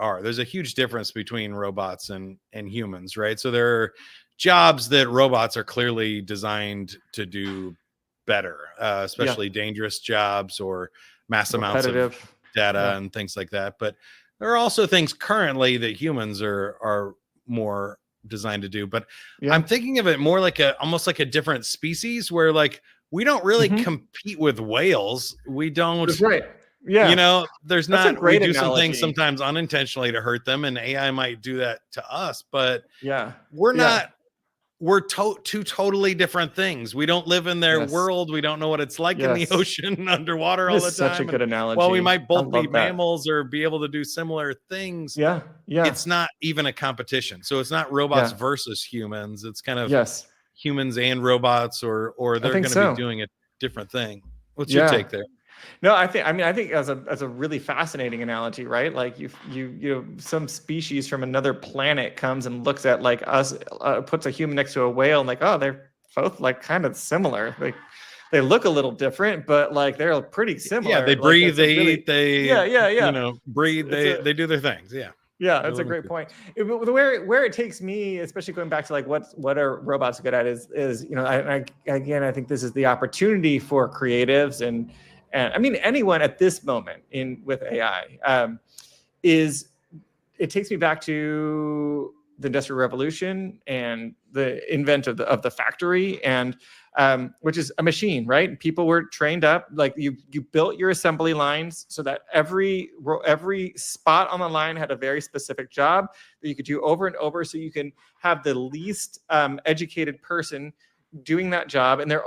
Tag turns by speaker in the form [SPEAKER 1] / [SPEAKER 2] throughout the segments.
[SPEAKER 1] are. There's a huge difference between robots and humans, right? So there are jobs that robots are clearly designed to do better, especially dangerous jobs or mass amounts of data and things like that. But there are also things currently that humans are more designed to do. But I'm thinking of it more like almost like a different species where like we don't really compete with whales. We don't.
[SPEAKER 2] That's right. Yeah.
[SPEAKER 1] You know, there's
[SPEAKER 2] That's
[SPEAKER 1] not, we do
[SPEAKER 2] analogy.
[SPEAKER 1] some things sometimes unintentionally to hurt them, and AI might do that to us, but we're not, we're two totally different things. We don't live in their world. We don't know what it's like in the ocean underwater all the time.
[SPEAKER 2] Such a good analogy.
[SPEAKER 1] While we might both be mammals or be able to do similar things, it's not even a competition. So it's not robots versus humans. It's kind of humans and robots, or they're going to be doing a different thing. What's your take there?
[SPEAKER 2] No, I think as a really fascinating analogy, right? Like you some species from another planet comes and looks at like us, puts a human next to a whale, and like, oh, they're both like kind of similar. They look a little different, but like they're pretty similar.
[SPEAKER 1] Yeah, they breathe, they eat, they
[SPEAKER 2] you
[SPEAKER 1] know, breathe, they do their things.
[SPEAKER 2] Yeah, that's a great point. Where it takes me, especially going back to like what are robots good at, is you know, I think this is the opportunity for creatives and I mean anyone at this moment with AI, is it takes me back to the Industrial Revolution and the invent of the factory, and which is a machine, right? People were trained up, like you built your assembly lines so that every spot on the line had a very specific job that you could do over and over, so you can have the least educated person doing that job, and the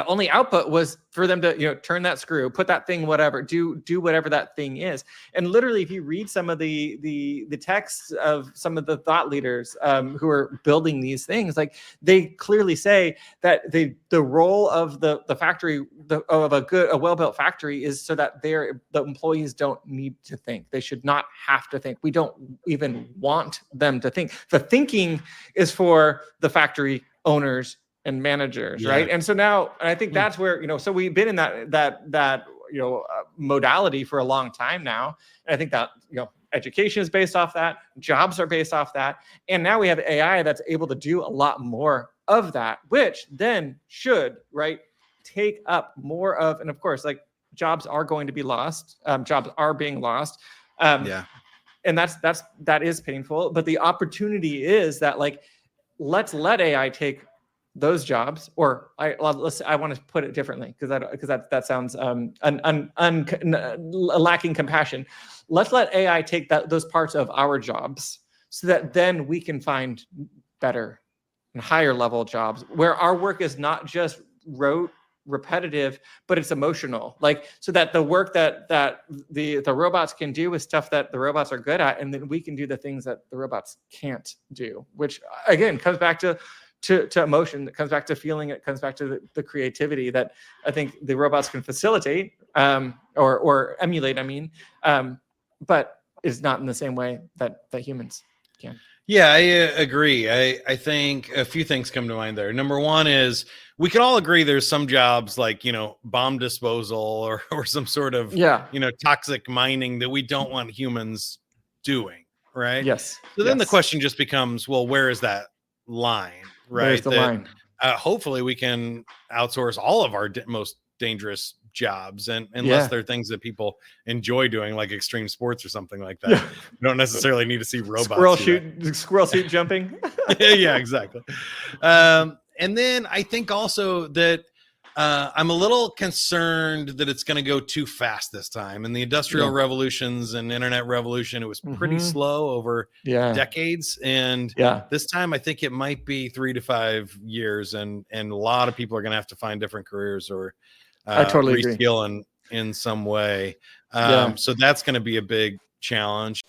[SPEAKER 2] only output was for them to, you know, turn that screw, put that thing, whatever, do whatever that thing is. And literally, if you read some of the texts of some of the thought leaders who are building these things, like they clearly say that the role of the factory, of a well-built factory, is so that the employees don't need to think. They should not have to think. We don't even want them to think. The thinking is for the factory owners and managers, right? And so now, and I think that's where, you know, so we've been in that you know, modality for a long time now, and I think that, you know, education is based off that, jobs are based off that, and now we have AI that's able to do a lot more of that, which then should, right, take up more of, and of course, like jobs are going to be lost, jobs are being lost, and that is painful, but the opportunity is that, like, let's let AI take those jobs, or I want to put it differently because that sounds lacking compassion. Let's let AI take those parts of our jobs, so that then we can find better and higher level jobs where our work is not just rote, repetitive, but it's emotional. Like, so that the work that the robots can do is stuff that the robots are good at, and then we can do the things that the robots can't do, which again comes back to emotion, that comes back to feeling, it comes back to the creativity that I think the robots can facilitate, or emulate, but it's not in the same way that humans can.
[SPEAKER 1] Yeah, I agree. I think a few things come to mind there. Number one is we can all agree there's some jobs like, you know, bomb disposal or some sort of, you know, toxic mining that we don't want humans doing, right?
[SPEAKER 2] Yes.
[SPEAKER 1] So then the question just becomes, well, where is that line? Right.
[SPEAKER 2] There's the line.
[SPEAKER 1] Hopefully we can outsource all of our most dangerous jobs, and unless they're things that people enjoy doing, like extreme sports or something like that. You don't necessarily need to see robots.
[SPEAKER 2] Squirrel shoot jumping.
[SPEAKER 1] Yeah, exactly. And then I think also that I'm a little concerned that it's going to go too fast this time. In the industrial revolutions and internet revolution, it was pretty slow over decades. And this time I think it might be 3 to 5 years. And a lot of people are going to have to find different careers or
[SPEAKER 2] I totally
[SPEAKER 1] reskill in some way. So that's going to be a big challenge.